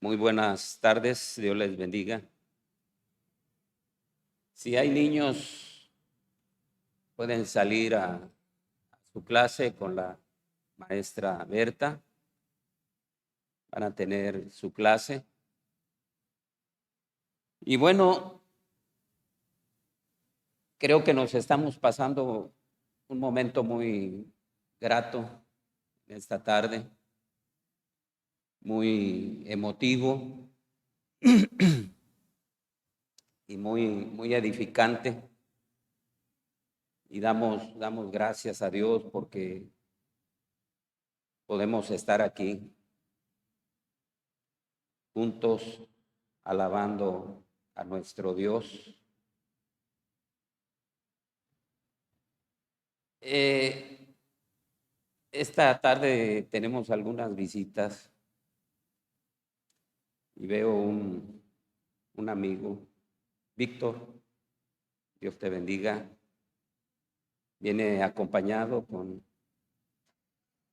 Muy buenas tardes, Dios les bendiga. Si hay niños, pueden salir a su clase con la maestra Berta, van a tener su clase. Y bueno, creo que nos estamos pasando un momento muy grato esta tarde, muy emotivo y muy edificante. Y damos gracias a Dios porque podemos estar aquí juntos alabando a nuestro Dios. Eh, esta tarde tenemos algunas visitas y veo un amigo, Víctor, Dios te bendiga. Viene acompañado con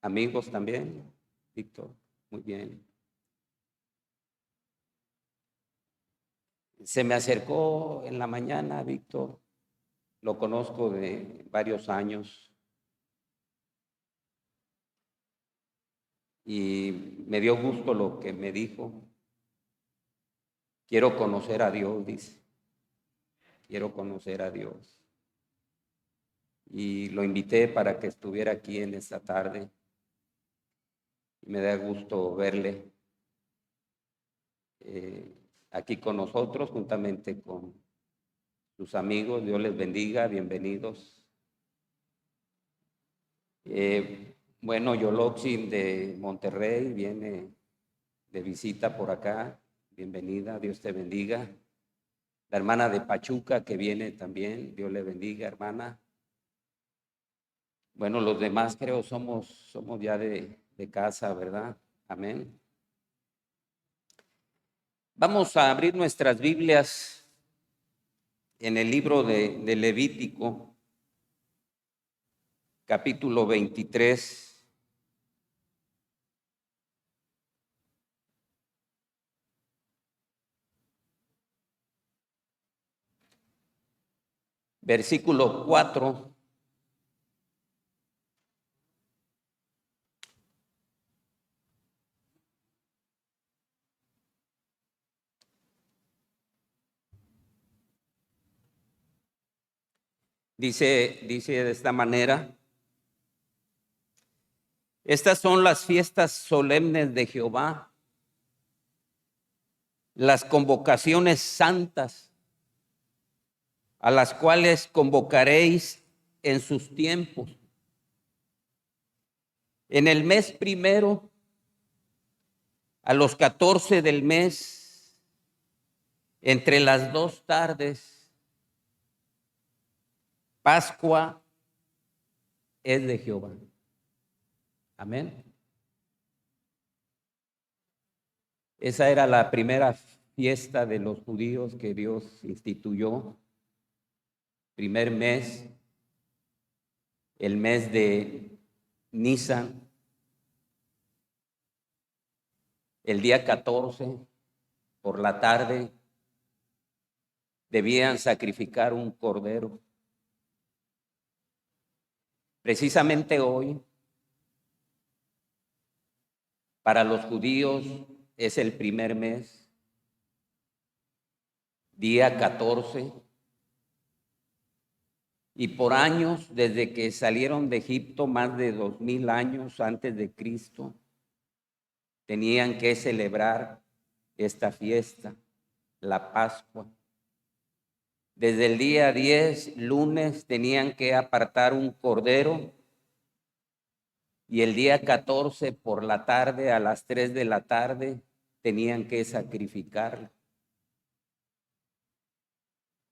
amigos también, Víctor, muy bien. Se me acercó en la mañana, Víctor, lo conozco de varios años y me dio gusto lo que me dijo. Quiero conocer a Dios, dice. Quiero conocer a Dios. Y lo invité para que estuviera aquí en esta tarde. Y me da gusto verle aquí con nosotros, juntamente con sus amigos. Dios les bendiga, bienvenidos. Bueno, Yoloxin de Monterrey viene de visita por acá. Bienvenida, Dios te bendiga. La hermana de Pachuca que viene también, Dios le bendiga, hermana. Bueno, los demás creo somos ya de casa, ¿verdad? Amén. Vamos a abrir nuestras Biblias en el libro de Levítico, capítulo 23. Versículo 4. Dice de esta manera: estas son las fiestas solemnes de Jehová, las convocaciones santas, a las cuales convocaréis en sus tiempos. En el mes primero, a los 14 del mes, entre las 2 tardes, Pascua es de Jehová. Amén. Esa era la primera fiesta de los judíos que Dios instituyó. Primer mes, el mes de Nisan, el día 14, por la tarde, debían sacrificar un cordero. Precisamente hoy, para los judíos es el primer mes, día 14, y por años, desde que salieron de Egipto, más de 2000 años antes de Cristo, tenían que celebrar esta fiesta, la Pascua. Desde el día 10, lunes, tenían que apartar un cordero, y el día 14 por la tarde, a las 3 de la tarde, tenían que sacrificarlo.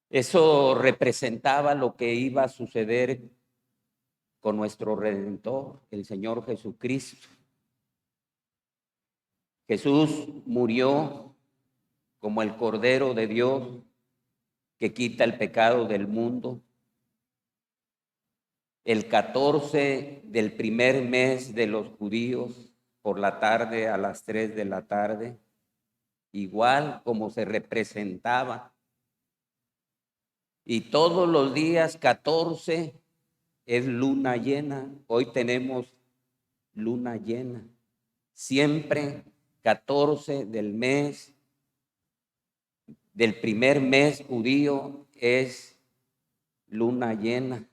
Eso representaba lo que iba a suceder con nuestro Redentor, el Señor Jesucristo. Jesús murió como el Cordero de Dios que quita el pecado del mundo. El 14 del primer mes de los judíos, por la tarde, a las 3 de la tarde, igual como se representaba. Y todos los días 14 es luna llena. Hoy tenemos luna llena. Siempre 14 del mes, del primer mes judío, es luna llena.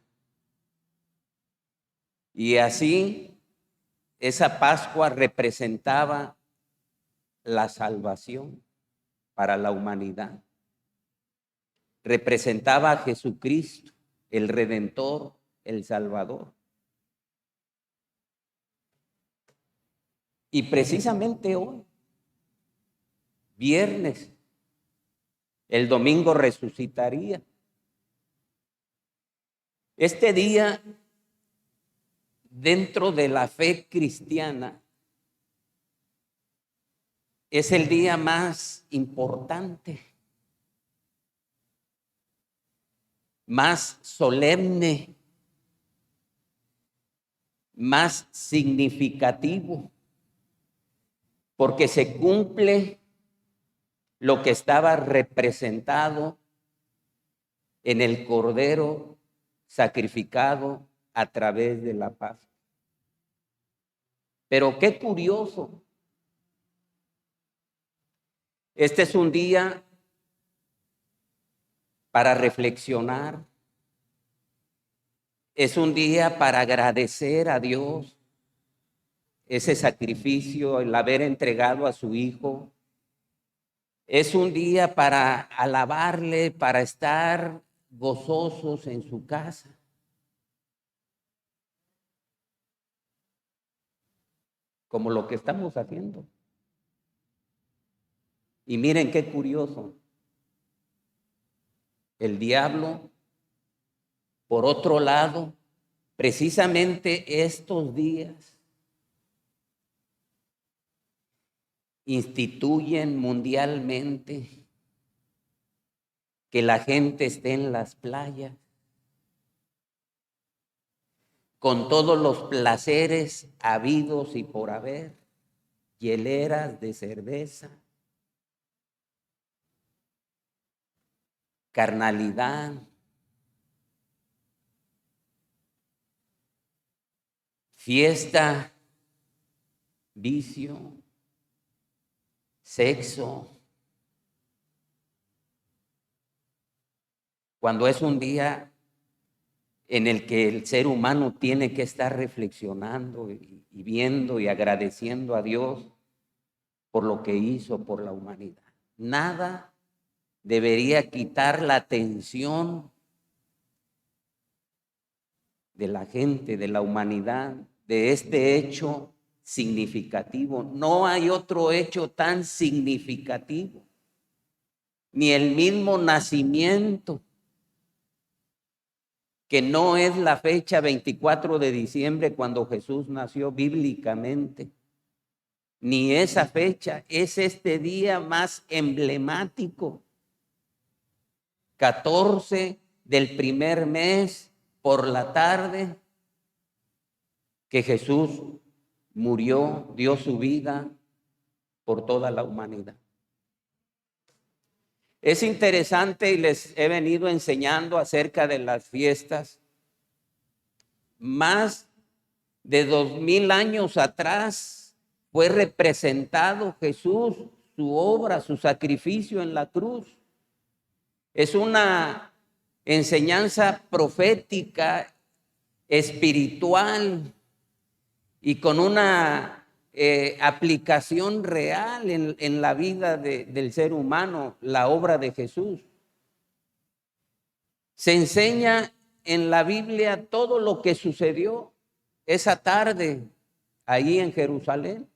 Y así, esa Pascua representaba la salvación para la humanidad. Representaba a Jesucristo, el Redentor, el Salvador. Y precisamente hoy, viernes, el domingo resucitaría. Este día, dentro de la fe cristiana, es el día más importante, más solemne, más significativo, porque se cumple lo que estaba representado en el Cordero sacrificado a través de la Pascua. Pero qué curioso, este es un día para reflexionar, es un día para agradecer a Dios ese sacrificio, el haber entregado a su Hijo. Es un día para alabarle, para estar gozosos en su casa. Como lo que estamos haciendo. Y miren qué curioso. El diablo, por otro lado, precisamente estos días, instituyen mundialmente que la gente esté en las playas con todos los placeres habidos y por haber, hieleras de cerveza, carnalidad, fiesta, vicio, sexo, cuando es un día en el que el ser humano tiene que estar reflexionando y viendo y agradeciendo a Dios por lo que hizo por la humanidad. Nada debería quitar la atención de la gente, de la humanidad, de este hecho significativo. No hay otro hecho tan significativo, ni el mismo nacimiento, que no es la fecha 24 de diciembre cuando Jesús nació bíblicamente, ni esa fecha, es este día más emblemático, 14 del primer mes por la tarde, que Jesús murió, dio su vida por toda la humanidad. Es interesante y les he venido enseñando acerca de las fiestas. Más de 2000 años atrás fue representado Jesús, su obra, su sacrificio en la cruz. Es una enseñanza profética, espiritual y con una aplicación real en la vida del ser humano, la obra de Jesús. Se enseña en la Biblia todo lo que sucedió esa tarde ahí en Jerusalén.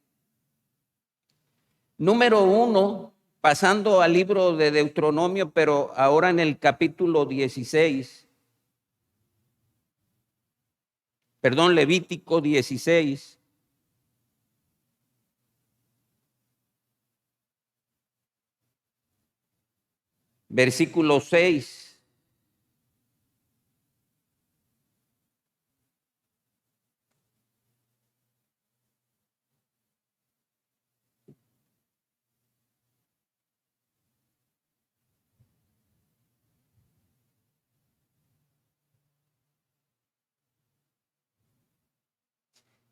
Número 1, pasando al libro de Deuteronomio, pero ahora en el capítulo 16, perdón, Levítico 16. Versículo 6.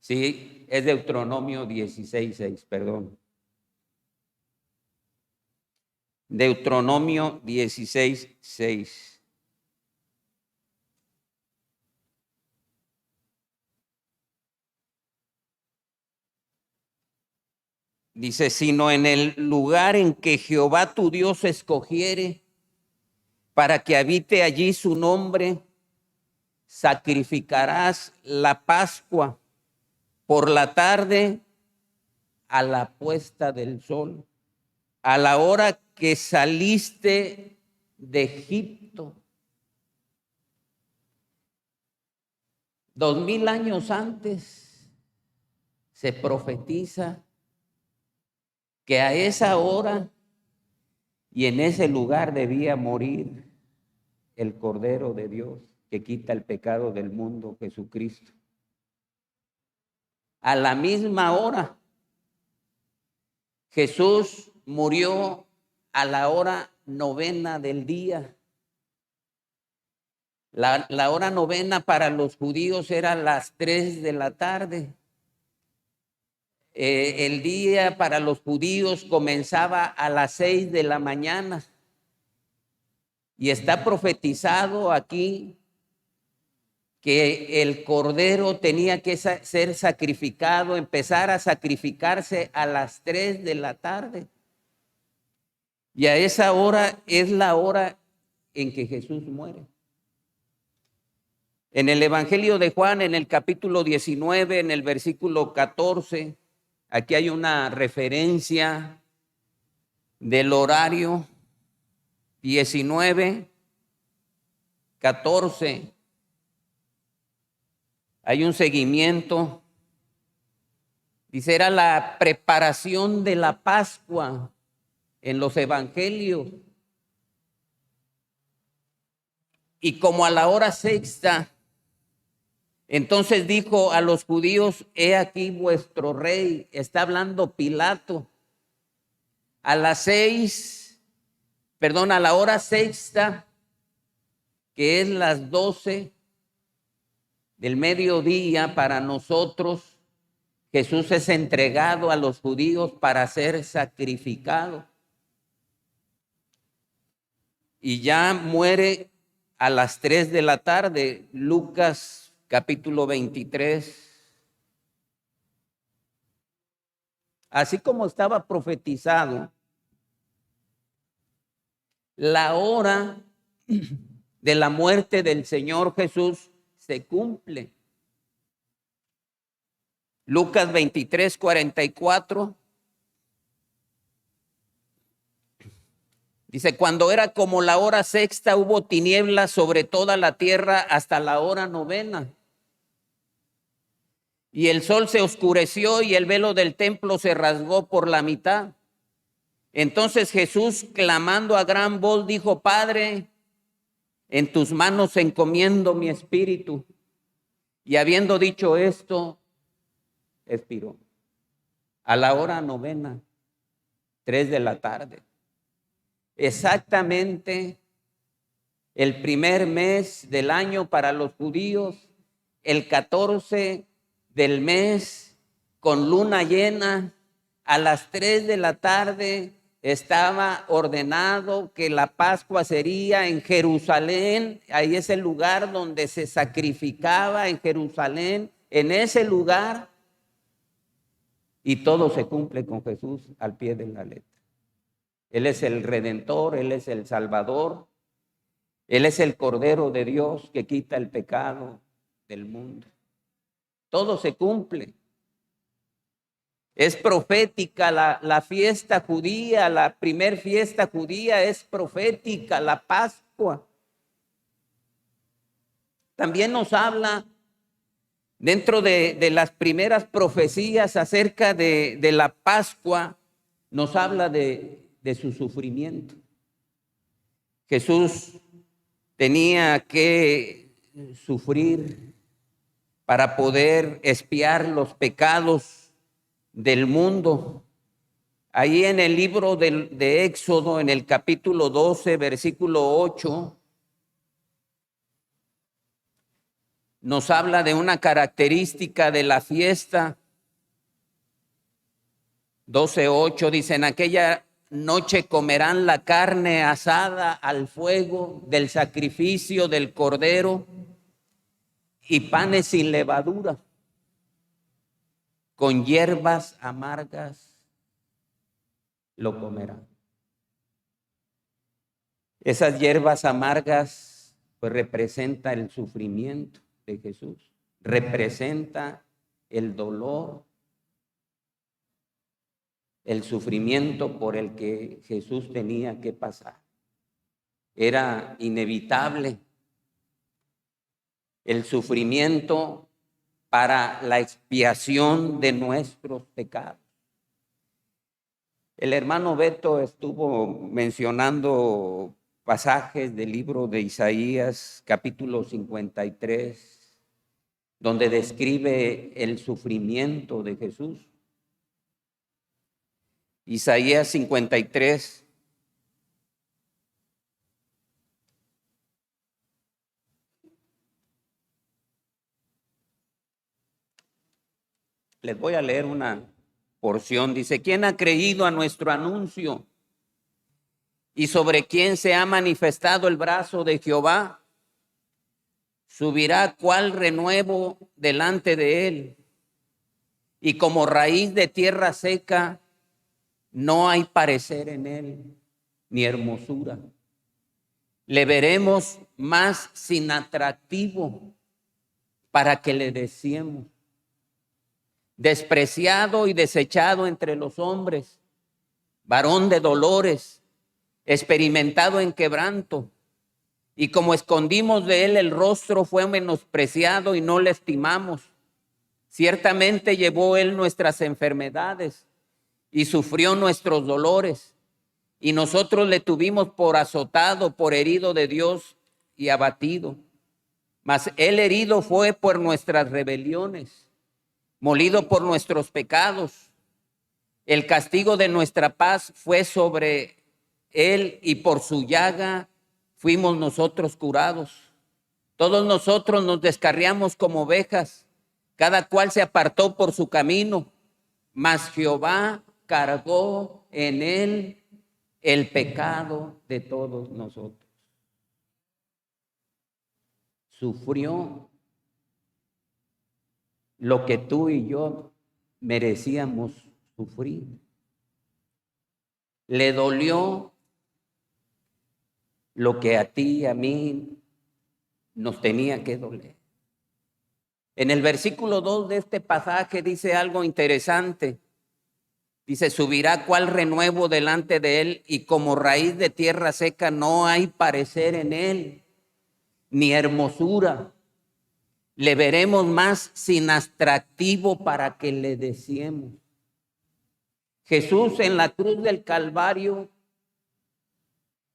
Sí, es Deuteronomio 16:6, perdón. Deuteronomio 16:6. Dice, sino en el lugar en que Jehová tu Dios escogiere para que habite allí su nombre, sacrificarás la Pascua por la tarde a la puesta del sol, a la hora que saliste de Egipto. 2000 años antes se profetiza que a esa hora y en ese lugar debía morir el Cordero de Dios que quita el pecado del mundo, Jesucristo. A la misma hora, Jesús murió a la hora novena del día. La hora novena para los judíos era las 3 de la tarde. El día para los judíos comenzaba a las 6 de la mañana. Y está profetizado aquí que el cordero tenía que ser sacrificado, empezar a sacrificarse a las 3 de la tarde. Y a esa hora es la hora en que Jesús muere. En el Evangelio de Juan, en el capítulo 19, en el versículo 14, aquí hay una referencia del horario 19, 14. Hay un seguimiento. Dice, era la preparación de la Pascua en los evangelios. Y como a la hora sexta, entonces dijo a los judíos, he aquí vuestro rey. Está hablando Pilato. A la hora sexta, que es las 12 del mediodía para nosotros, Jesús es entregado a los judíos para ser sacrificado. Y ya muere a las 3 de la tarde, Lucas capítulo 23. Así como estaba profetizado, la hora de la muerte del Señor Jesús se cumple. Lucas 23, 44. Dice, cuando era como la hora sexta, hubo tinieblas sobre toda la tierra hasta la hora novena. Y el sol se oscureció y el velo del templo se rasgó por la mitad. Entonces Jesús, clamando a gran voz, dijo, Padre, en tus manos encomiendo mi espíritu. Y habiendo dicho esto, expiró. A la hora novena, 3 de la tarde. Exactamente el primer mes del año para los judíos, el 14 del mes, con luna llena, a las 3 de la tarde, estaba ordenado que la Pascua sería en Jerusalén. Ahí es el lugar donde se sacrificaba, en Jerusalén, en ese lugar. Y todo se cumple con Jesús al pie de la letra. Él es el Redentor, Él es el Salvador, Él es el Cordero de Dios que quita el pecado del mundo. Todo se cumple. Es profética la fiesta judía, la primer fiesta judía es profética, la Pascua. También nos habla dentro de las primeras profecías acerca de la Pascua, nos habla de su sufrimiento. Jesús tenía que sufrir para poder expiar los pecados del mundo. Ahí en el libro de Éxodo, en el capítulo 12, versículo 8, nos habla de una característica de la fiesta. 12:8 dice: en aquella noche comerán la carne asada al fuego del sacrificio del cordero y panes sin levadura, con hierbas amargas lo comerán. Esas hierbas amargas pues representa el sufrimiento de Jesús, representa el dolor, el sufrimiento por el que Jesús tenía que pasar. Era inevitable el sufrimiento para la expiación de nuestros pecados. El hermano Beto estuvo mencionando pasajes del libro de Isaías, capítulo 53, donde describe el sufrimiento de Jesús. Isaías 53. Les voy a leer una porción. Dice: ¿quién ha creído a nuestro anuncio? ¿Y sobre quién se ha manifestado el brazo de Jehová? Subirá cual renuevo delante de él, y como raíz de tierra seca, no hay parecer en él, ni hermosura. Le veremos más sin atractivo para que le deseemos. Despreciado y desechado entre los hombres, varón de dolores, experimentado en quebranto, y como escondimos de él el rostro, fue menospreciado y no le estimamos. Ciertamente llevó él nuestras enfermedades y sufrió nuestros dolores, y nosotros le tuvimos por azotado, por herido de Dios y abatido. Mas él herido fue por nuestras rebeliones, molido por nuestros pecados. El castigo de nuestra paz fue sobre él, y por su llaga fuimos nosotros curados. Todos nosotros nos descarriamos como ovejas, cada cual se apartó por su camino, mas Jehová cargó en él el pecado de todos nosotros. Sufrió lo que tú y yo merecíamos sufrir. Le dolió lo que a ti y a mí nos tenía que doler. En el versículo 2 de este pasaje dice algo interesante. Dice: subirá cual renuevo delante de él, y como raíz de tierra seca no hay parecer en él, ni hermosura. Le veremos más sin atractivo para que le deseemos. Jesús en la cruz del Calvario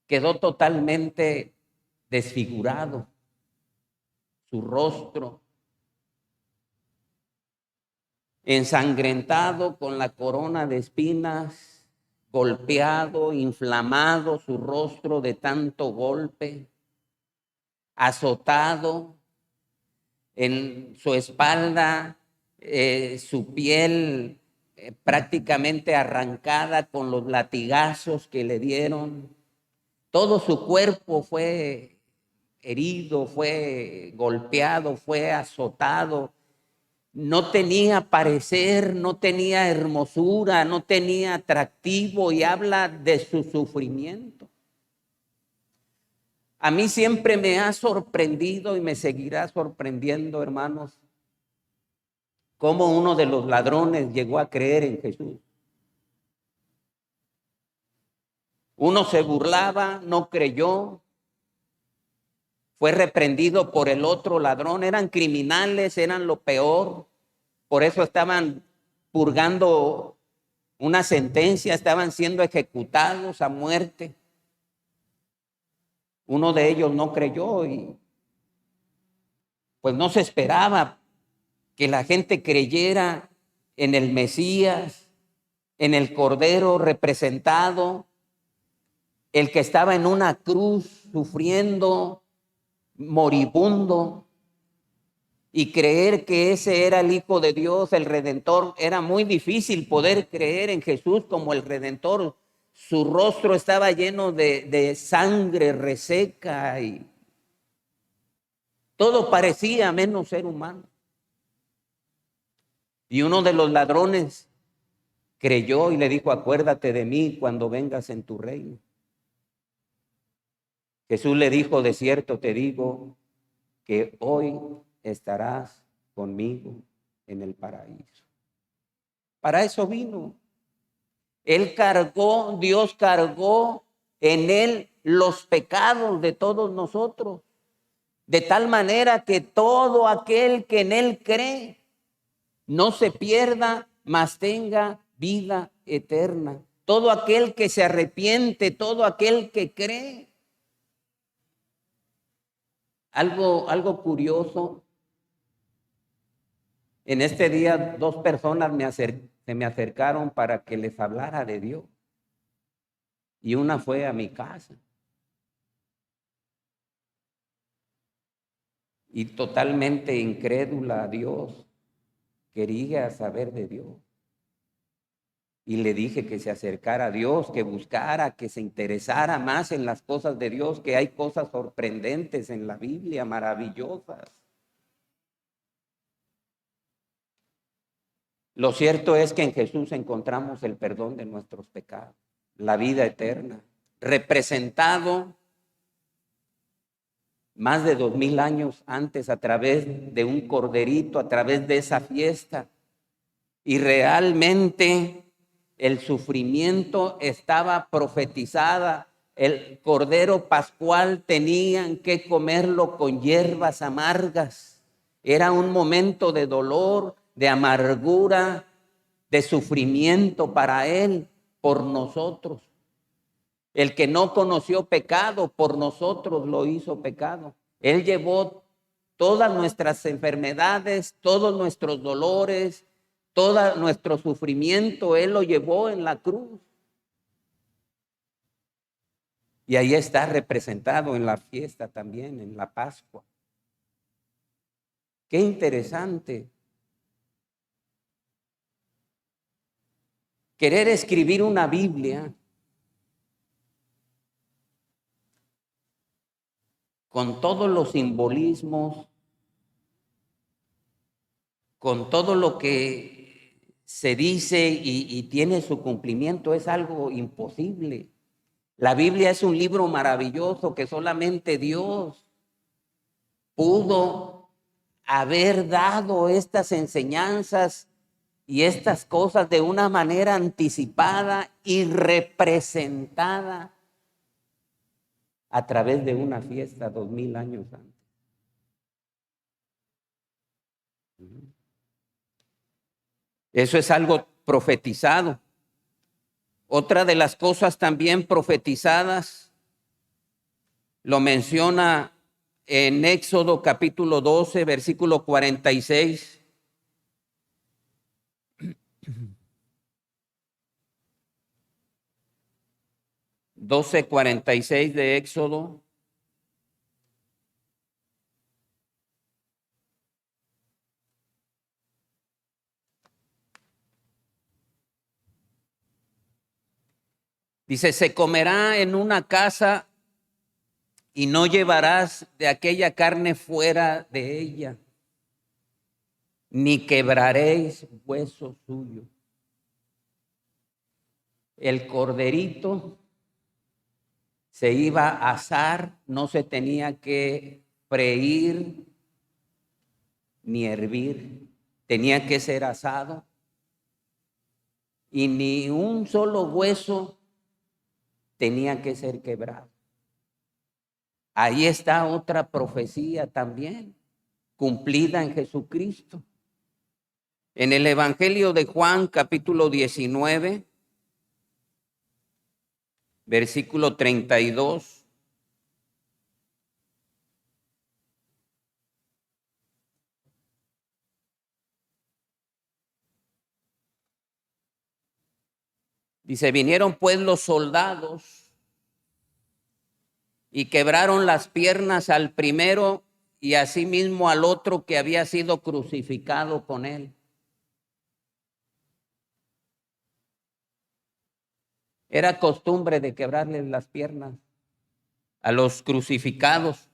quedó totalmente desfigurado, su rostro ensangrentado, con la corona de espinas, golpeado, inflamado su rostro de tanto golpe, azotado, en su espalda, su piel prácticamente arrancada con los latigazos que le dieron. Todo su cuerpo fue herido, fue golpeado, fue azotado. No tenía parecer, no tenía hermosura, no tenía atractivo, y habla de su sufrimiento. A mí siempre me ha sorprendido y me seguirá sorprendiendo, hermanos, cómo uno de los ladrones llegó a creer en Jesús. Uno se burlaba, no creyó, fue reprendido por el otro ladrón. Eran criminales, eran lo peor. Por eso estaban purgando una sentencia, estaban siendo ejecutados a muerte. Uno de ellos no creyó, y pues no se esperaba que la gente creyera en el Mesías, en el Cordero representado, el que estaba en una cruz sufriendo, moribundo. y creer que ese era el Hijo de Dios, el Redentor. Era muy difícil poder creer en Jesús como el Redentor. Su rostro estaba lleno de sangre reseca y todo parecía menos ser humano. Y uno de los ladrones creyó y le dijo: acuérdate de mí cuando vengas en tu reino. Jesús le dijo: de cierto te digo que hoy estarás conmigo en el paraíso. Para eso vino. Él cargó, Dios cargó en él los pecados de todos nosotros, de tal manera que todo aquel que en él cree no se pierda, mas tenga vida eterna. Todo aquel que se arrepiente, todo aquel que cree. Algo curioso. En este día 2 personas se me acercaron para que les hablara de Dios. Y una fue a mi casa. Y totalmente incrédula a Dios, quería saber de Dios. Y le dije que se acercara a Dios, que buscara, que se interesara más en las cosas de Dios, que hay cosas sorprendentes en la Biblia, maravillosas. Lo cierto es que en Jesús encontramos el perdón de nuestros pecados, la vida eterna, representado más de 2000 años antes a través de un corderito, a través de esa fiesta. Y realmente el sufrimiento estaba profetizada. El cordero pascual tenían que comerlo con hierbas amargas. Era un momento de dolor, de amargura, de sufrimiento para él, por nosotros. El que no conoció pecado, por nosotros lo hizo pecado. Él llevó todas nuestras enfermedades, todos nuestros dolores, todo nuestro sufrimiento. Él lo llevó en la cruz. Y ahí está representado en la fiesta también, en la Pascua. Qué interesante. Querer escribir una Biblia con todos los simbolismos, con todo lo que se dice y tiene su cumplimiento, es algo imposible. La Biblia es un libro maravilloso que solamente Dios pudo haber dado estas enseñanzas y estas cosas de una manera anticipada y representada a través de una fiesta 2000 años antes. Eso es algo profetizado. Otra de las cosas también profetizadas lo menciona en Éxodo capítulo 12, versículo 46. Doce 46 de Éxodo. Dice: se comerá en una casa y no llevarás de aquella carne fuera de ella, ni quebraréis hueso suyo. El corderito se iba a asar, no se tenía que freír ni hervir, tenía que ser asado, y ni un solo hueso tenía que ser quebrado. Ahí está otra profecía también, cumplida en Jesucristo. En el Evangelio de Juan, capítulo 19, versículo 32. Dice: vinieron pues los soldados y quebraron las piernas al primero y asimismo al otro que había sido crucificado con él. Era costumbre de quebrarles las piernas a los crucificados.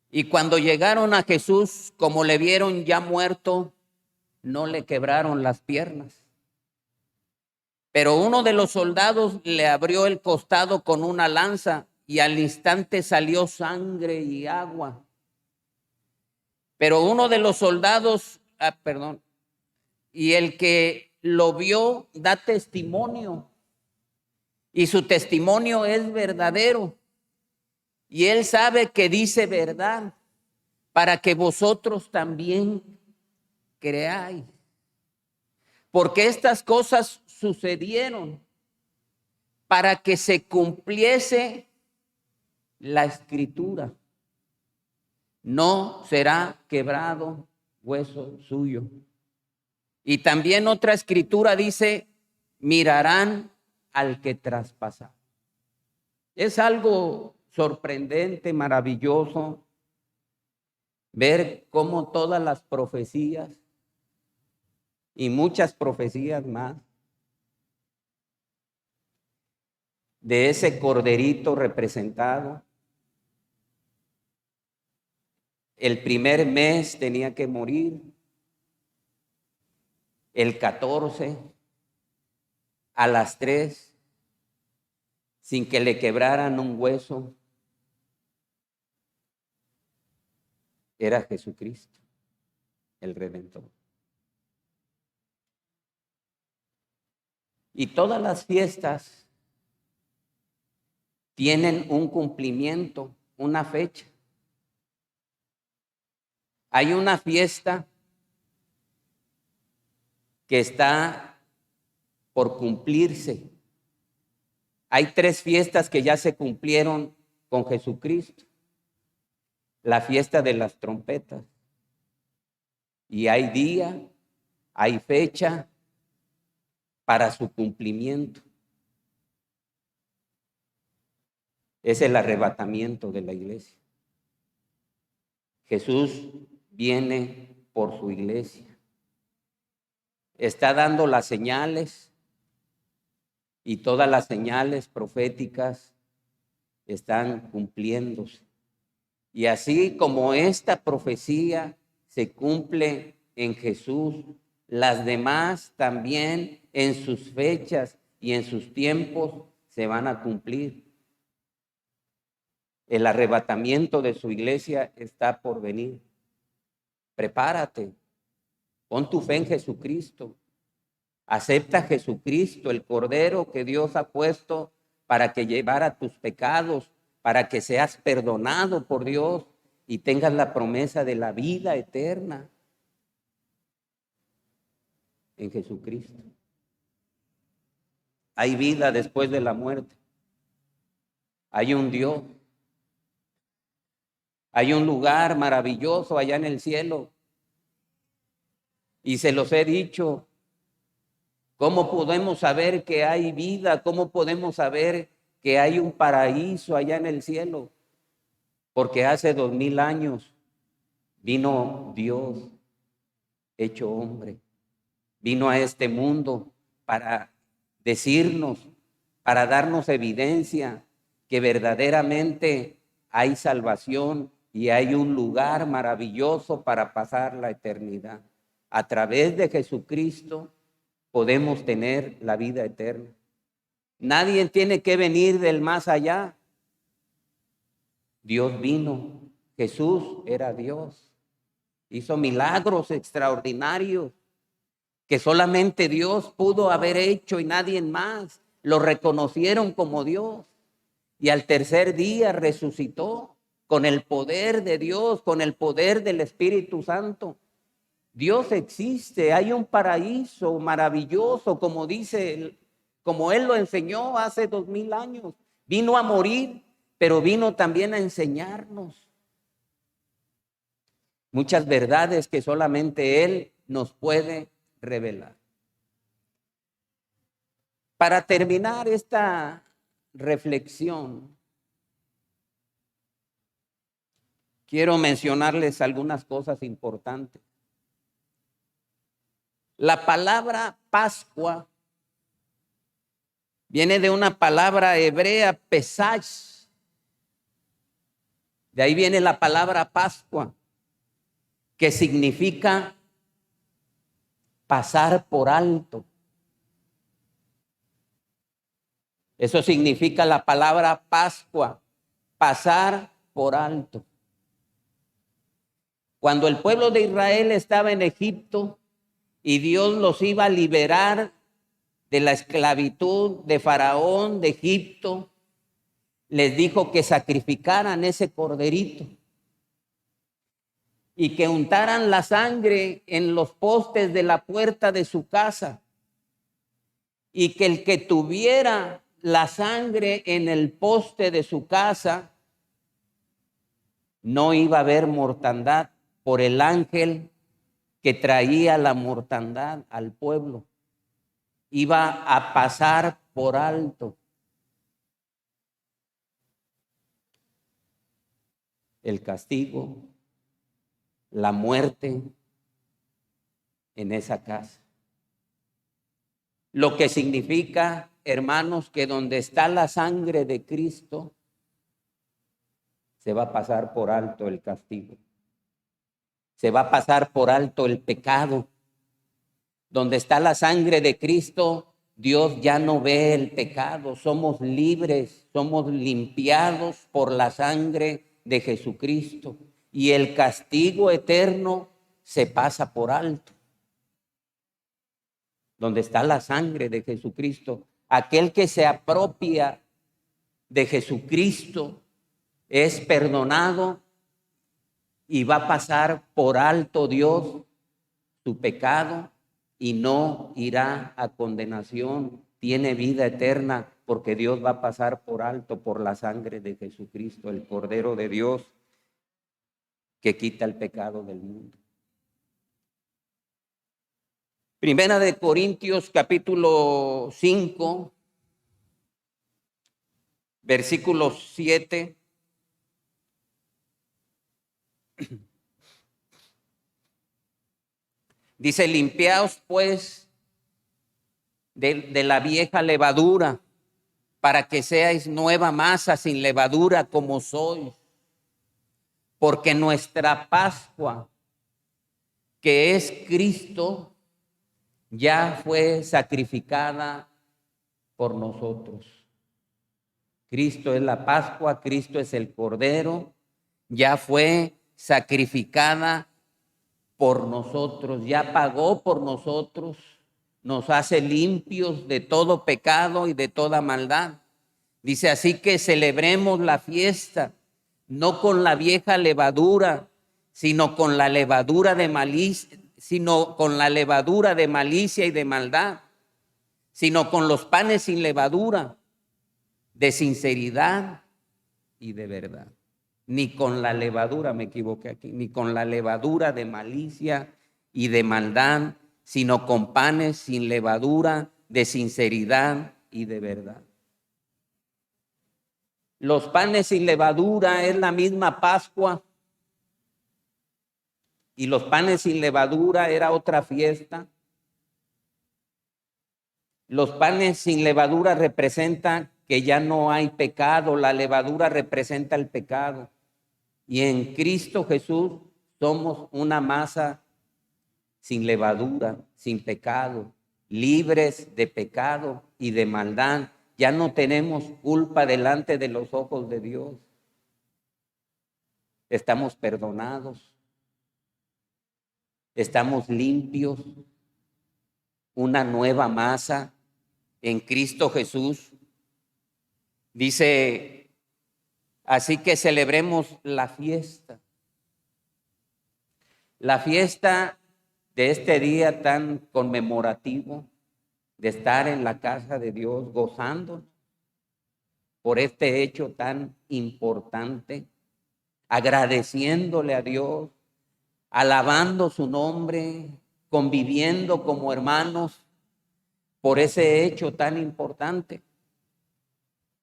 Y cuando llegaron a Jesús, como le vieron ya muerto, no le quebraron las piernas. Pero uno de los soldados le abrió el costado con una lanza y al instante salió sangre y agua. Pero uno de los soldados, y el que lo vio da testimonio, y su testimonio es verdadero, y él sabe que dice verdad, para que vosotros también creáis. Porque estas cosas sucedieron para que se cumpliese la escritura. No será quebrado hueso suyo. Y también otra escritura dice, mirarán al que traspasa. Es algo sorprendente, maravilloso, ver cómo todas las profecías y muchas profecías más de ese corderito representado. El primer mes tenía que morir, el 14 a las 3, sin que le quebraran un hueso. Era Jesucristo, el Redentor. Y todas las fiestas tienen un cumplimiento, una fecha. Hay una fiesta que está por cumplirse. Hay 3 fiestas que ya se cumplieron con Jesucristo. La fiesta de las trompetas. Y hay día, hay fecha para su cumplimiento. Es el arrebatamiento de la iglesia. Jesús viene por su iglesia. Está dando las señales y todas las señales proféticas están cumpliéndose. Y así como esta profecía se cumple en Jesús, las demás también en sus fechas y en sus tiempos se van a cumplir. El arrebatamiento de su iglesia está por venir. Prepárate, pon tu fe en Jesucristo. Acepta a Jesucristo, el Cordero que Dios ha puesto para que llevara tus pecados, para que seas perdonado por Dios y tengas la promesa de la vida eterna en Jesucristo. Hay vida después de la muerte. Hay un Dios. Hay un lugar maravilloso allá en el cielo. Y se los he dicho. ¿Cómo podemos saber que hay vida? ¿Cómo podemos saber que hay un paraíso allá en el cielo? Porque hace 2000 años vino Dios hecho hombre. Vino a este mundo para decirnos, para darnos evidencia que verdaderamente hay salvación y hay un lugar maravilloso para pasar la eternidad. A través de Jesucristo podemos tener la vida eterna. Nadie tiene que venir del más allá. Dios vino. Jesús era Dios. Hizo milagros extraordinarios que solamente Dios pudo haber hecho y nadie más. Lo reconocieron como Dios. Y al tercer día resucitó con el poder de Dios, con el poder del Espíritu Santo. Dios existe, hay un paraíso maravilloso, como dice, como Él lo enseñó hace 2000 años. Vino a morir, pero vino también a enseñarnos muchas verdades que solamente Él nos puede revelar. Para terminar esta reflexión, quiero mencionarles algunas cosas importantes. La palabra Pascua viene de una palabra hebrea, Pesach. De ahí viene la palabra Pascua, que significa pasar por alto. Eso significa la palabra Pascua, pasar por alto. Cuando el pueblo de Israel estaba en Egipto y Dios los iba a liberar de la esclavitud de Faraón, de Egipto, les dijo que sacrificaran ese corderito y que untaran la sangre en los postes de la puerta de su casa, y que el que tuviera la sangre en el poste de su casa no iba a haber mortandad por el ángel que traía la mortandad al pueblo. Iba a pasar por alto el castigo, la muerte en esa casa. Lo que significa, hermanos, que donde está la sangre de Cristo, se va a pasar por alto el castigo. Se va a pasar por alto el pecado. Donde está la sangre de Cristo, Dios ya no ve el pecado. Somos libres, somos limpiados por la sangre de Jesucristo. Y el castigo eterno se pasa por alto. Donde está la sangre de Jesucristo, aquel que se apropia de Jesucristo es perdonado y va a pasar por alto Dios su pecado y no irá a condenación. Tiene vida eterna porque Dios va a pasar por alto por la sangre de Jesucristo, el Cordero de Dios que quita el pecado del mundo. Primera de Corintios capítulo 5, versículo 7. Dice: limpiaos pues de la vieja levadura, para que seáis nueva masa sin levadura como sois. Porque nuestra Pascua, que es Cristo, ya fue sacrificada por nosotros. Cristo es la Pascua, Cristo es el Cordero, ya fue sacrificada por nosotros, ya pagó por nosotros, nos hace limpios de todo pecado y de toda maldad. Dice: así que celebremos la fiesta, no con la vieja levadura, sino con la levadura de malicia, y de maldad, sino con los panes sin levadura, de sinceridad y de verdad. Ni con la levadura, me equivoqué aquí, ni con la levadura de malicia y de maldad, sino con panes sin levadura, de sinceridad y de verdad. Los panes sin levadura es la misma Pascua, y los panes sin levadura era otra fiesta. Los panes sin levadura representan que ya no hay pecado, la levadura representa el pecado. Y en Cristo Jesús somos una masa sin levadura, sin pecado, libres de pecado y de maldad. Ya no tenemos culpa delante de los ojos de Dios. Estamos perdonados, estamos limpios, una nueva masa en Cristo Jesús. Dice: así que celebremos la fiesta. La fiesta de este día tan conmemorativo, de estar en la casa de Dios gozando por este hecho tan importante, agradeciéndole a Dios, alabando su nombre, conviviendo como hermanos por ese hecho tan importante.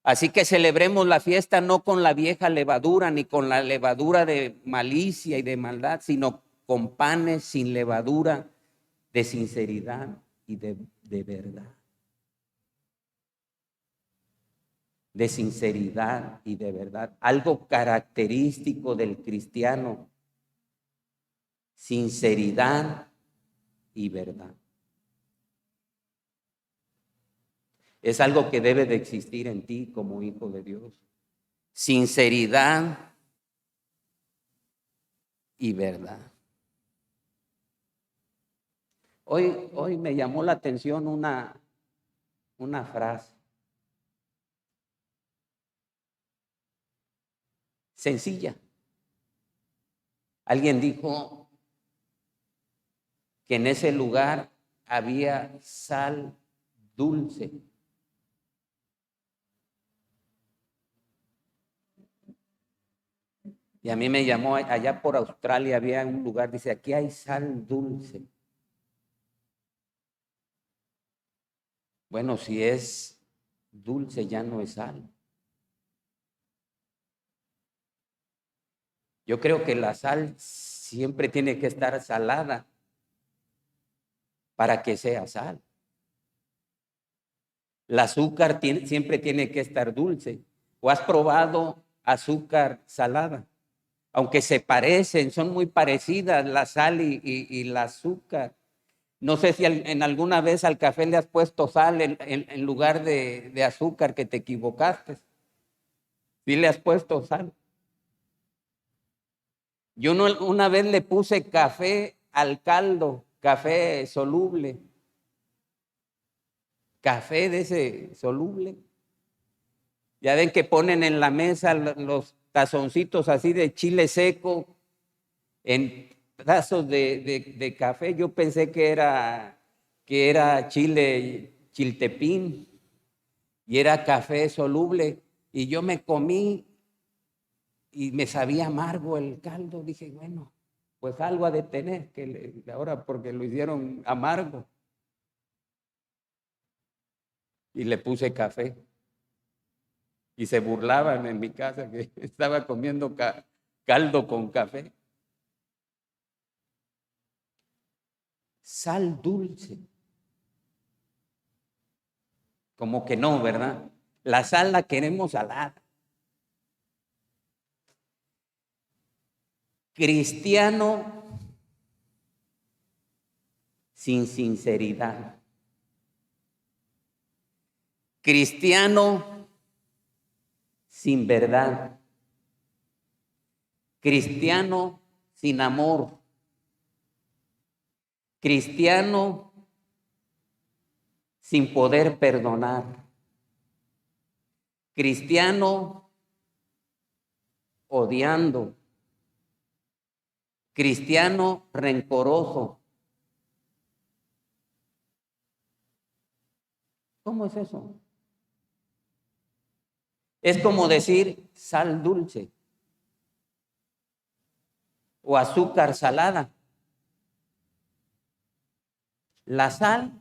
Así que celebremos la fiesta no con la vieja levadura, ni con la levadura de malicia y de maldad, sino con panes sin levadura, de sinceridad y de verdad. De sinceridad y de verdad. Algo característico del cristiano. Sinceridad y verdad. Es algo que debe de existir en ti como hijo de Dios. Sinceridad y verdad. Hoy me llamó la atención una frase. Sencilla. Alguien dijo que en ese lugar había sal dulce. Y a mí me llamó, allá por Australia había un lugar, dice, aquí hay sal dulce. Bueno, si es dulce ya no es sal. Yo creo que la sal siempre tiene que estar salada para que sea sal. El azúcar siempre tiene que estar dulce. ¿O has probado azúcar salada? Aunque se parecen, son muy parecidas la sal y el azúcar. No sé si en alguna vez al café le has puesto sal en lugar de azúcar, que te equivocaste. Sí le has puesto sal. Yo una vez le puse café al caldo, café soluble. Café de ese soluble. Ya ven que ponen en la mesa los tazoncitos así de chile seco en pedazos de café. Yo pensé que era chiltepín y era café soluble. Y yo me comí y me sabía amargo el caldo. Dije, bueno, pues algo ha de tener ahora porque lo hicieron amargo. Y le puse café. Y se burlaban en mi casa que estaba comiendo caldo con café. Sal dulce. Como que no, ¿verdad? La sal la queremos salada. Cristiano sin sinceridad. Cristiano sin verdad. Cristiano sin amor. Cristiano sin poder perdonar. Cristiano odiando. Cristiano rencoroso. ¿Cómo es eso? Es como decir sal dulce o azúcar salada. La sal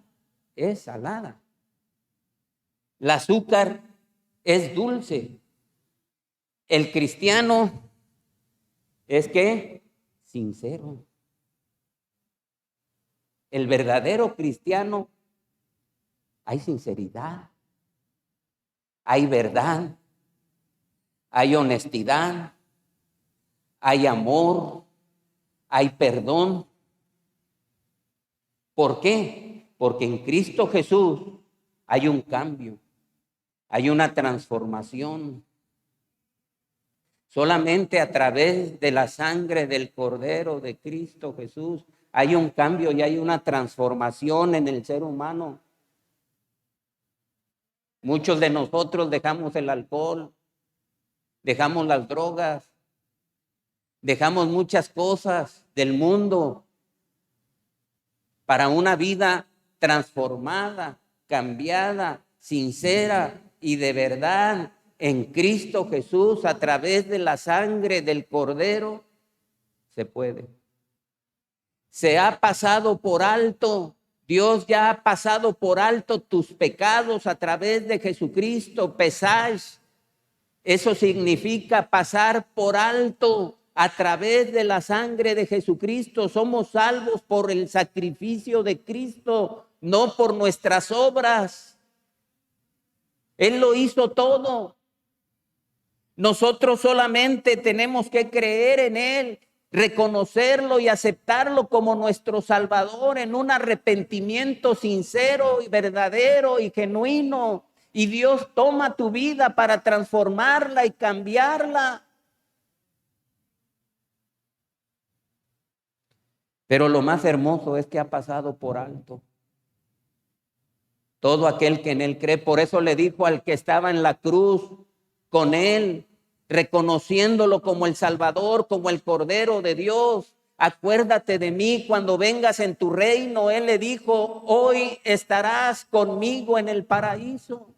es salada. El azúcar es dulce. El cristiano es ¿qué? Sincero. El verdadero cristiano, hay sinceridad, hay verdad, hay honestidad, hay amor, hay perdón. ¿Por qué? Porque en Cristo Jesús hay un cambio, hay una transformación. Solamente a través de la sangre del Cordero de Cristo Jesús hay un cambio y hay una transformación en el ser humano. Muchos de nosotros dejamos el alcohol, dejamos las drogas, dejamos muchas cosas del mundo para una vida transformada, cambiada, sincera y de verdad en Cristo Jesús a través de la sangre del Cordero. Se puede. Se ha pasado por alto Dios ya ha pasado por alto tus pecados a través de Jesucristo. Pesaj, eso significa pasar por alto a través de la sangre de Jesucristo. Somos salvos por el sacrificio de Cristo, no por nuestras obras. Él lo hizo todo. Nosotros solamente tenemos que creer en Él, reconocerlo y aceptarlo como nuestro Salvador en un arrepentimiento sincero y verdadero y genuino. Y Dios toma tu vida para transformarla y cambiarla. Pero lo más hermoso es que ha pasado por alto todo aquel que en Él cree. Por eso le dijo al que estaba en la cruz con Él, reconociéndolo como el Salvador, como el Cordero de Dios: acuérdate de mí cuando vengas en tu reino. Él le dijo: hoy estarás conmigo en el paraíso.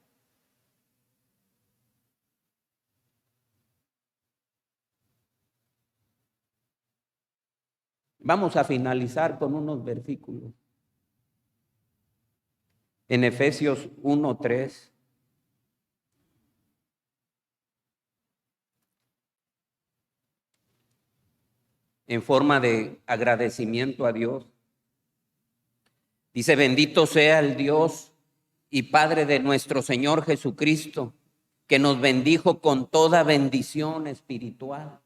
Vamos a finalizar con unos versículos. En Efesios 1:3. En forma de agradecimiento a Dios. Dice: bendito sea el Dios y Padre de nuestro Señor Jesucristo, que nos bendijo con toda bendición espiritual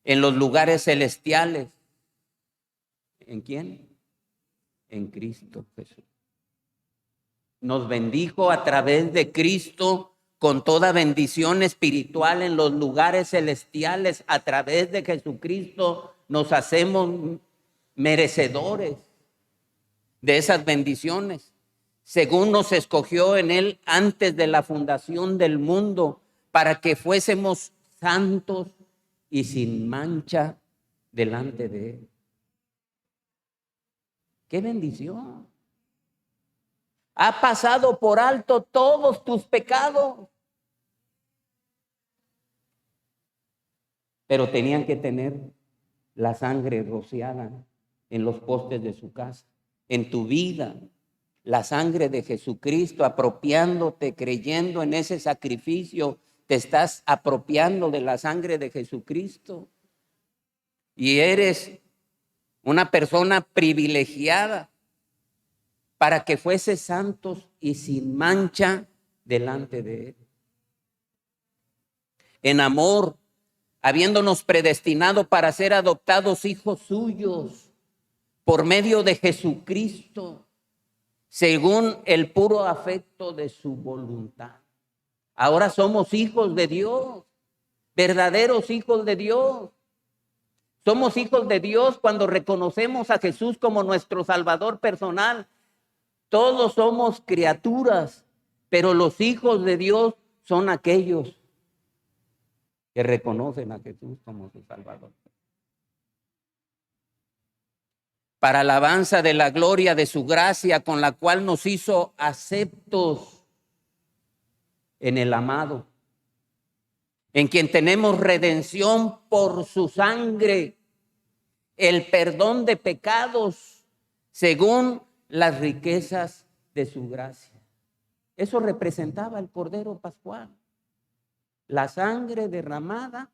en los lugares celestiales. ¿En quién? En Cristo Jesús. Nos bendijo a través de Cristo con toda bendición espiritual en los lugares celestiales. A través de Jesucristo nos hacemos merecedores de esas bendiciones, según nos escogió en Él antes de la fundación del mundo, para que fuésemos santos y sin mancha delante de Él. ¡Qué bendición! Ha pasado por alto todos tus pecados. Pero tenían que tener la sangre rociada en los postes de su casa. En tu vida, la sangre de Jesucristo, apropiándote, creyendo en ese sacrificio, te estás apropiando de la sangre de Jesucristo. Y eres una persona privilegiada para que fuese santos y sin mancha delante de Él. En amor, habiéndonos predestinado para ser adoptados hijos suyos por medio de Jesucristo, según el puro afecto de su voluntad. Ahora somos hijos de Dios, verdaderos hijos de Dios. Somos hijos de Dios cuando reconocemos a Jesús como nuestro Salvador personal. Todos somos criaturas, pero los hijos de Dios son aquellos que reconocen a Jesús como su Salvador. Para alabanza de la gloria de su gracia, con la cual nos hizo aceptos en el amado, en quien tenemos redención por su sangre, el perdón de pecados según las riquezas de su gracia. Eso representaba el Cordero Pascual, la sangre derramada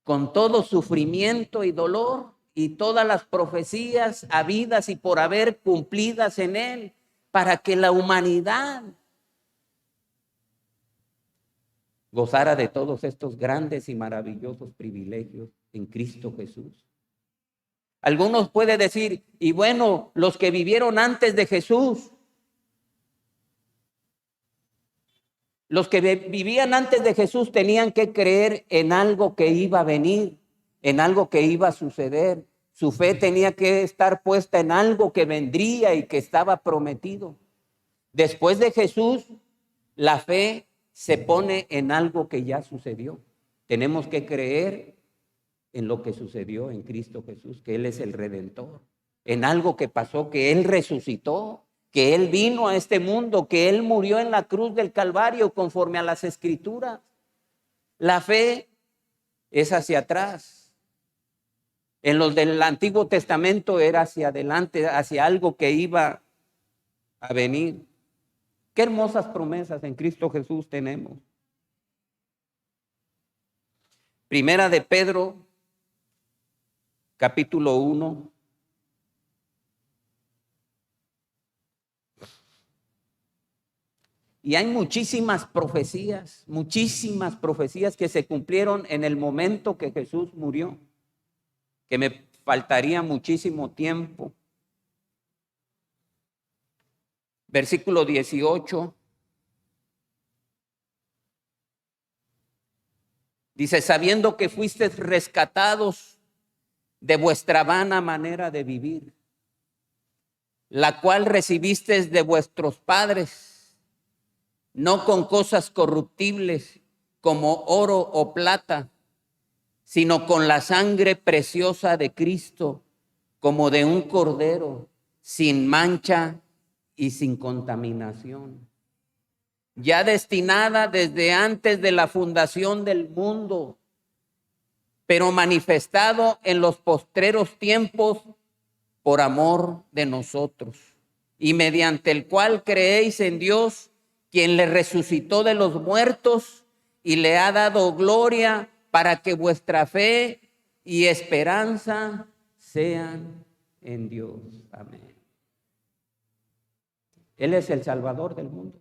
con todo sufrimiento y dolor y todas las profecías habidas y por haber cumplidas en Él, para que la humanidad gozara de todos estos grandes y maravillosos privilegios en Cristo Jesús. Algunos pueden decir: y bueno, los que vivieron antes de Jesús, los que vivían antes de Jesús tenían que creer en algo que iba a venir, en algo que iba a suceder. Su fe tenía que estar puesta en algo que vendría y que estaba prometido. Después de Jesús, la fe se pone en algo que ya sucedió. Tenemos que creer en lo que sucedió en Cristo Jesús, que Él es el Redentor, en algo que pasó, que Él resucitó, que Él vino a este mundo, que Él murió en la cruz del Calvario conforme a las Escrituras. La fe es hacia atrás. En los del Antiguo Testamento era hacia adelante, hacia algo que iba a venir. Qué hermosas promesas en Cristo Jesús tenemos. Primera de Pedro, capítulo 1. Y hay muchísimas profecías que se cumplieron en el momento que Jesús murió, que me faltaría muchísimo tiempo. Versículo 18. Dice, sabiendo que fuisteis rescatados de vuestra vana manera de vivir, la cual recibisteis de vuestros padres, no con cosas corruptibles como oro o plata, sino con la sangre preciosa de Cristo, como de un cordero, sin mancha y sin contaminación, ya destinada desde antes de la fundación del mundo, pero manifestado en los postreros tiempos por amor de nosotros, y mediante el cual creéis en Dios, quien le resucitó de los muertos y le ha dado gloria, para que vuestra fe y esperanza sean en Dios. Amén. Él es el Salvador del mundo.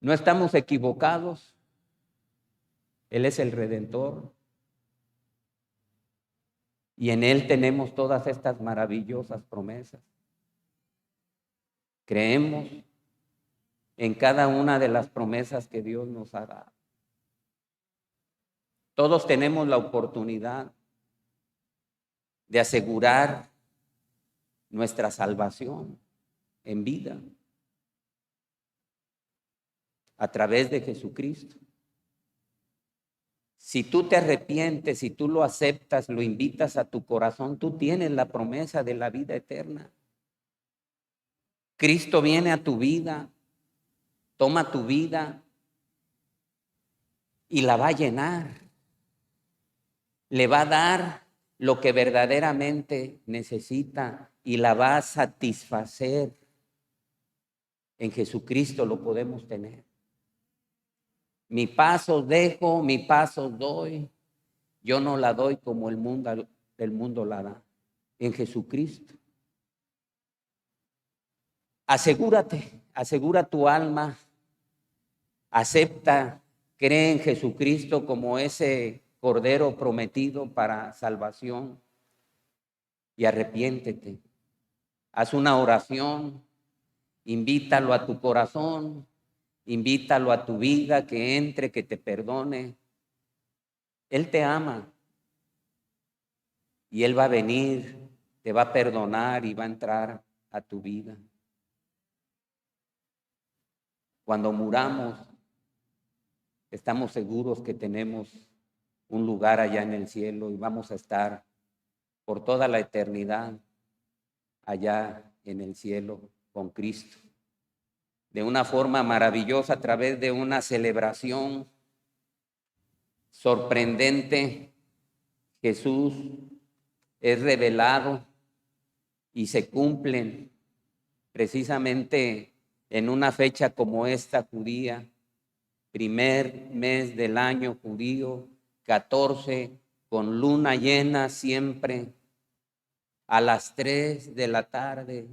No estamos equivocados. Él es el Redentor. Y en Él tenemos todas estas maravillosas promesas. Creemos en cada una de las promesas que Dios nos ha dado. Todos tenemos la oportunidad de asegurar nuestra salvación en vida a través de Jesucristo. Si tú te arrepientes, si tú lo aceptas, lo invitas a tu corazón, tú tienes la promesa de la vida eterna. Cristo viene a tu vida, toma tu vida y la va a llenar. Le va a dar lo que verdaderamente necesita y la va a satisfacer. En Jesucristo lo podemos tener. Mi paz os dejo, mi paz os doy. Yo no la doy como el mundo la da. En Jesucristo. Asegúrate, asegura tu alma. Acepta, cree en Jesucristo como ese Cordero prometido para salvación. Y arrepiéntete. Haz una oración. Invítalo a tu corazón. Invítalo a tu vida, que entre, que te perdone. Él te ama y Él va a venir, te va a perdonar y va a entrar a tu vida. Cuando muramos, estamos seguros que tenemos un lugar allá en el cielo y vamos a estar por toda la eternidad allá en el cielo con Cristo. De una forma maravillosa, a través de una celebración sorprendente, Jesús es revelado y se cumplen precisamente en una fecha como esta judía, primer mes del año judío, 14, con luna llena siempre, a las 3 de la tarde.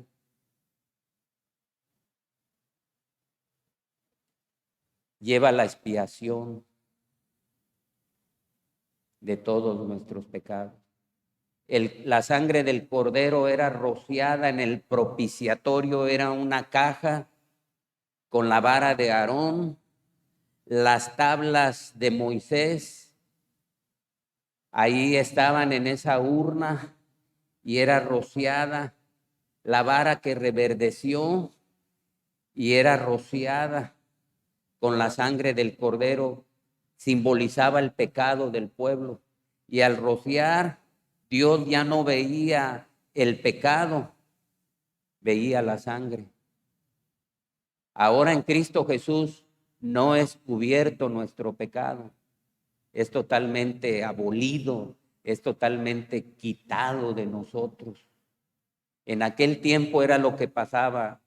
Lleva la expiación de todos nuestros pecados. La sangre del cordero era rociada en el propiciatorio, era una caja con la vara de Aarón, las tablas de Moisés, ahí estaban en esa urna y era rociada, la vara que reverdeció y era rociada con la sangre del cordero, simbolizaba el pecado del pueblo. Y al rociar, Dios ya no veía el pecado, veía la sangre. Ahora en Cristo Jesús no es cubierto nuestro pecado, es totalmente abolido, es totalmente quitado de nosotros. En aquel tiempo era lo que pasaba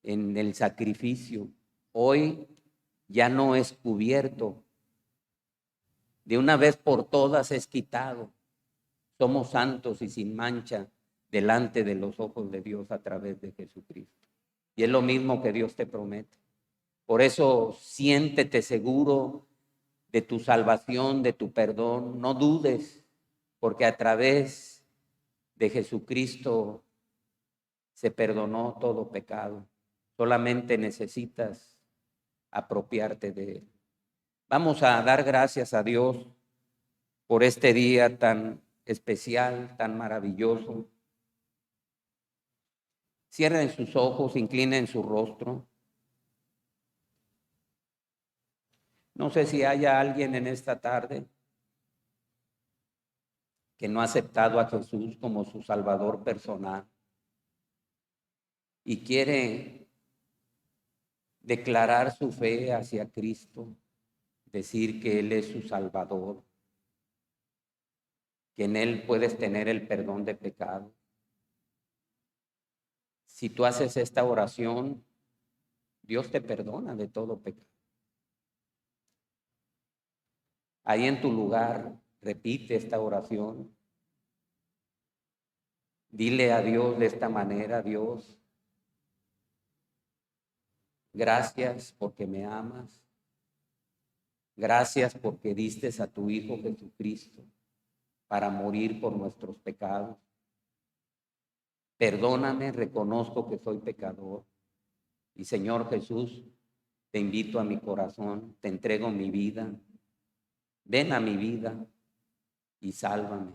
en el sacrificio. Hoy ya no es cubierto. De una vez por todas es quitado. Somos santos y sin mancha delante de los ojos de Dios a través de Jesucristo. Y es lo mismo que Dios te promete. Por eso siéntete seguro de tu salvación, de tu perdón. No dudes, porque a través de Jesucristo se perdonó todo pecado. Solamente necesitas apropiarte de él. Vamos a dar gracias a Dios por este día tan especial, tan maravilloso. Cierren sus ojos, inclinen su rostro. No sé si haya alguien en esta tarde que no ha aceptado a Jesús como su Salvador personal y quiere declarar su fe hacia Cristo, decir que Él es su Salvador, que en Él puedes tener el perdón de pecado. Si tú haces esta oración, Dios te perdona de todo pecado. Ahí en tu lugar, repite esta oración. Dile a Dios de esta manera: Dios, gracias porque me amas. Gracias porque diste a tu Hijo Jesucristo para morir por nuestros pecados. Perdóname, reconozco que soy pecador. Y Señor Jesús, te invito a mi corazón, te entrego mi vida. Ven a mi vida y sálvame.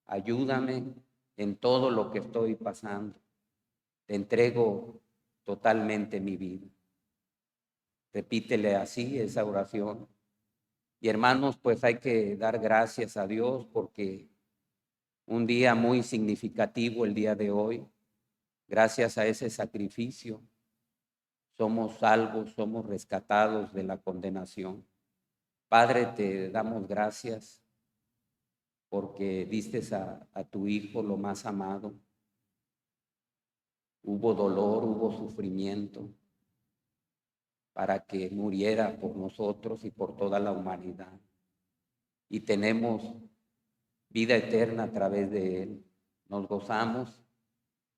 Ayúdame en todo lo que estoy pasando. Te entrego totalmente mi vida. Repítele así esa oración. Y hermanos, pues hay que dar gracias a Dios porque un día muy significativo el día de hoy. Gracias a ese sacrificio somos salvos, somos rescatados de la condenación. Padre, te damos gracias porque diste a tu Hijo lo más amado. Hubo dolor, hubo sufrimiento para que muriera por nosotros y por toda la humanidad. Y tenemos vida eterna a través de Él. Nos gozamos.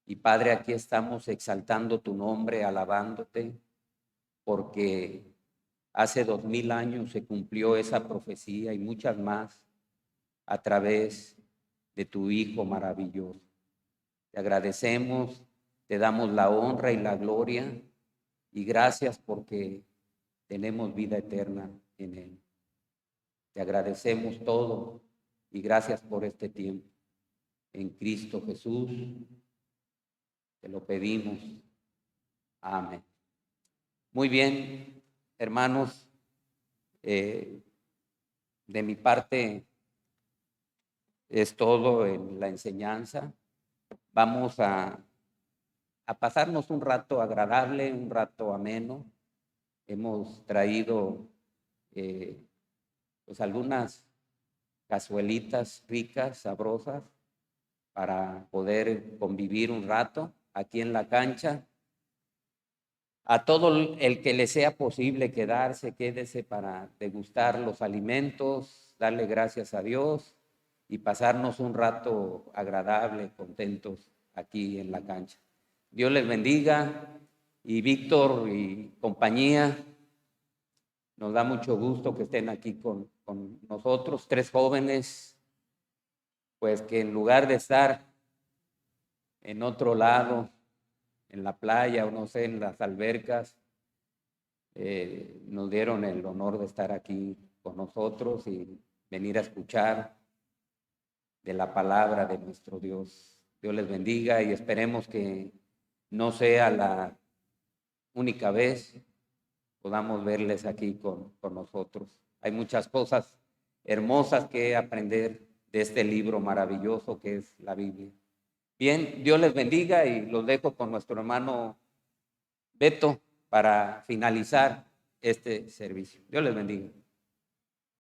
Y Padre, aquí estamos exaltando tu nombre, alabándote, porque hace 2000 años se cumplió esa profecía y muchas más a través de tu Hijo maravilloso. Te agradecemos, te damos la honra y la gloria y gracias porque tenemos vida eterna en Él. Te agradecemos todo y gracias por este tiempo. En Cristo Jesús te lo pedimos. Amén. Muy bien, hermanos, de mi parte es todo en la enseñanza. Vamos a pasarnos un rato agradable, un rato ameno. Hemos traído pues algunas cazuelitas ricas, sabrosas, para poder convivir un rato aquí en la cancha. A todo el que le sea posible quedarse, quédese para degustar los alimentos, darle gracias a Dios y pasarnos un rato agradable, contentos aquí en la cancha. Dios les bendiga y Víctor y compañía, nos da mucho gusto que estén aquí con nosotros, 3 jóvenes, pues que en lugar de estar en otro lado, en la playa o no sé, en las albercas, nos dieron el honor de estar aquí con nosotros y venir a escuchar de la palabra de nuestro Dios. Dios les bendiga y esperemos que no sea la única vez podamos verles aquí con nosotros. Hay muchas cosas hermosas que aprender de este libro maravilloso que es la Biblia. Bien, Dios les bendiga y los dejo con nuestro hermano Beto para finalizar este servicio. Dios les bendiga.